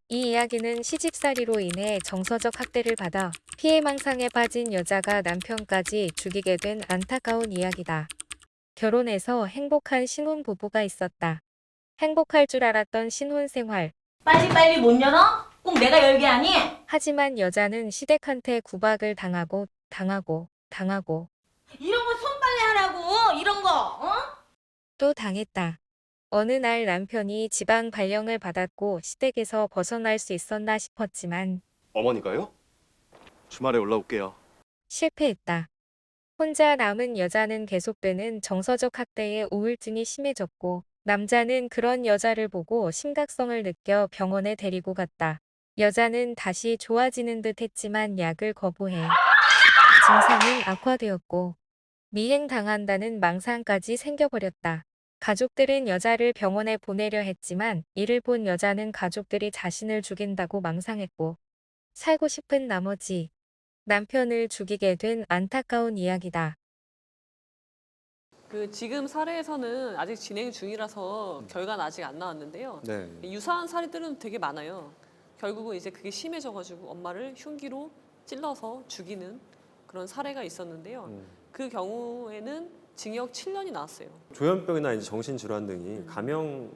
이 이야기는 시집살이로 인해 정서적 학대를 받아 피해망상에 빠진 여자가 남편까지 죽이게 된 안타까운 이야기다. 결혼해서 행복한 신혼부부가 있었다. 행복할 줄 알았던 신혼생활. 빨리빨리 못 열어? 꼭 내가 열게 아니? 하지만 여자는 시댁한테 구박을 당하고 이런 거 손빨래 하라고 이런 거 어? 또 당했다. 어느 날 남편이 지방 발령을 받았고 시댁에서 벗어날 수 있었나 싶었지만 어머니가요? 주말에 올라올게요. 실패했다. 혼자 남은 여자는 계속되는 정서적 학대에 우울증이 심해졌고 남자는 그런 여자를 보고 심각성을 느껴 병원에 데리고 갔다. 여자는 다시 좋아지는 듯 했지만 약을 거부해 증상은 악화되었고 미행당한다는 망상까지 생겨버렸다. 가족들은 여자를 병원에 보내려 했지만 이를 본 여자는 가족들이 자신을 죽인다고 망상했고 살고 싶은 나머지 남편을 죽이게 된 안타까운 이야기다. 지금 사례에서는 아직 진행 중이라서 결과는 아직 안 나왔는데요. 네. 유사한 사례들은 되게 많아요. 결국은 이제 그게 심해져가지고 엄마를 흉기로 찔러서 죽이는 그런 사례가 있었는데요. 그 경우에는 징역 7년이 나왔어요. 조현병이나 이제 정신질환 등이 감형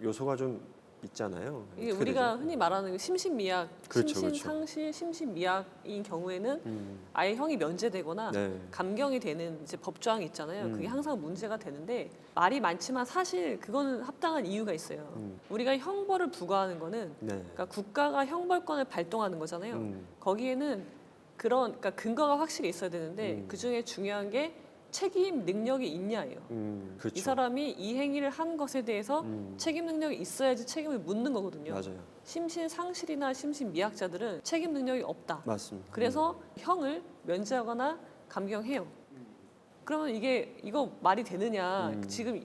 요소가 좀 있잖아요. 이게 어떻게 우리가 되죠? 흔히 말하는 심신미약, 그렇죠, 심신상실, 심신미약인 경우에는 음, 아예 형이 면제되거나 네. 감경이 되는 이제 법조항이 있잖아요. 그게 항상 문제가 되는데 말이 많지만 사실 그거는 합당한 이유가 있어요. 우리가 형벌을 부과하는 거는 네. 그러니까 국가가 형벌권을 발동하는 거잖아요. 음, 거기에는 그러니까 근거가 확실히 있어야 되는데 그 중에 중요한 게 책임 능력이 있냐예요. 그렇죠. 이 사람이 이 행위를 한 것에 대해서 음, 책임 능력이 있어야지 책임을 묻는 거거든요. 맞아요. 심신 상실이나 심신 미약자들은 책임 능력이 없다. 맞습니다. 그래서 형을 면제하거나 감경해요. 그러면 이거 말이 되느냐? 지금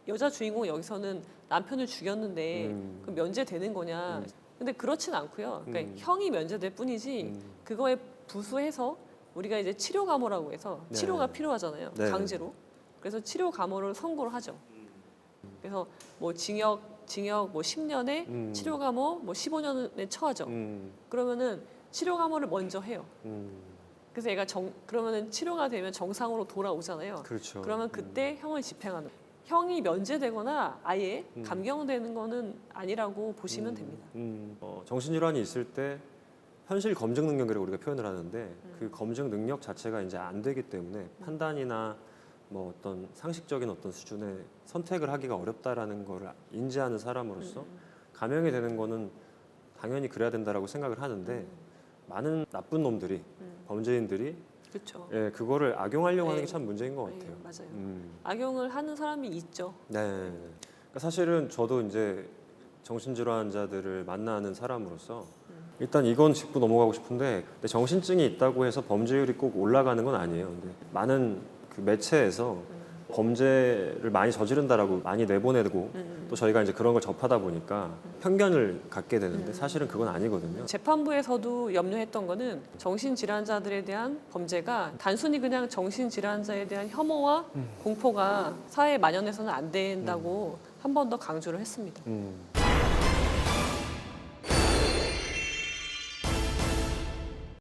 여자 주인공 여기서는 남편을 죽였는데 그 면제되는 거냐? 근데 그렇진 않고요. 그러니까 형이 면제될 뿐이지 그거에 부수해서 우리가 이제 치료 감호라고 해서 네. 치료가 필요하잖아요. 네. 강제로. 그래서 치료 감호를 선고를 하죠. 그래서 뭐 징역 뭐 10년에 치료 감호 뭐 15년에 처하죠. 그러면은 치료 감호를 먼저 해요. 그래서 얘가 그러면은 치료가 되면 정상으로 돌아오잖아요. 그렇죠. 그러면 그때 형을 집행하는. 형이 면제되거나 아예 감경되는 거는 아니라고 보시면 됩니다. 정신질환이 있을 때 현실 검증 능력이라고 우리가 표현을 하는데 그 검증 능력 자체가 이제 안 되기 때문에 판단이나 뭐 어떤 상식적인 어떤 수준의 선택을 하기가 어렵다라는 거를 인지하는 사람으로서 감형이 되는 거는 당연히 그래야 된다라고 생각을 하는데 많은 나쁜 놈들이 범죄인들이 그렇죠. 예, 그거를 악용하려고 하는 네. 게 참 문제인 것 네, 같아요. 맞아요. 음, 악용을 하는 사람이 있죠. 네. 그러니까 사실은 저도 이제 정신질환자들을 만나는 사람으로서 일단 이건 짚고 넘어가고 싶은데 정신증이 있다고 해서 범죄율이 꼭 올라가는 건 아니에요. 근데 많은 그 매체에서 범죄를 많이 저지른다라고 많이 내보내고 또 저희가 이제 그런 걸 접하다 보니까 편견을 갖게 되는데 사실은 그건 아니거든요. 재판부에서도 염려했던 거는 정신질환자들에 대한 범죄가 단순히 그냥 정신질환자에 대한 혐오와 공포가 사회에 만연해서는 안 된다고 한 번 더 강조를 했습니다.